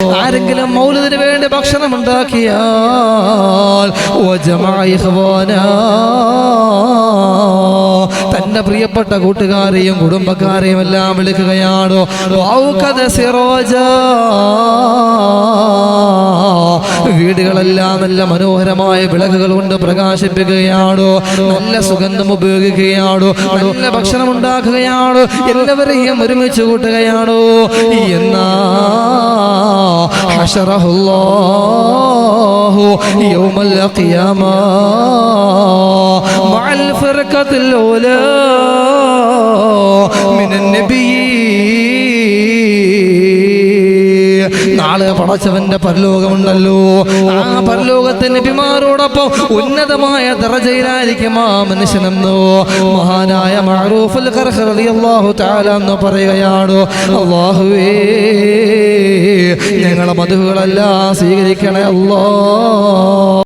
ആരെങ്കിലും മൗലിദിന് വേണ്ടി ഭക്ഷണം ഉണ്ടാക്കിയാൽ തന്റെ പ്രിയപ്പെട്ട കൂട്ടുകാരെയും കുടുംബക്കാരെയും എല്ലാം വിളിക്കുകയാണോ, വീടുകളെല്ലാം നല്ല മനോഹരമായ വിളക്കുകൾ കൊണ്ട് പ്രകാശിപ്പിക്കുകയാണോ, നല്ല സുഗന്ധം ഉപയോഗിക്കുകയാണോ, നല്ല ഭക്ഷണം ഉണ്ടാക്കുകയാണോ, എല്ലാവരെയും ഒരുമിച്ച് കൂട്ടുകയാണോ എന്നാ ഹശറഹുല്ലാഹു യൗമൽ ഖിയാമ മഅൽ ഫർഖത്തിൽ ഊലാ മിനൻ നബിയ്യീൻ. നാളെ പടച്ചവന്റെ പരലോകമുണ്ടല്ലോ, ആ പരലോകത്തെ നബിമാരോടൊപ്പം ഉന്നതമായ ദറജയിലായിരിക്കും ആ മനുഷ്യനെന്നോ മഹാനായ മഅറൂഫുൽ ഖർഖി റളിയല്ലാഹു തആല എന്ന് പറയുകയാണ്, അല്ലാഹുവേ ഞങ്ങളെ മദ്ഹുകളെല്ലാം സ്വീകരിക്കണേ അല്ലാഹ്.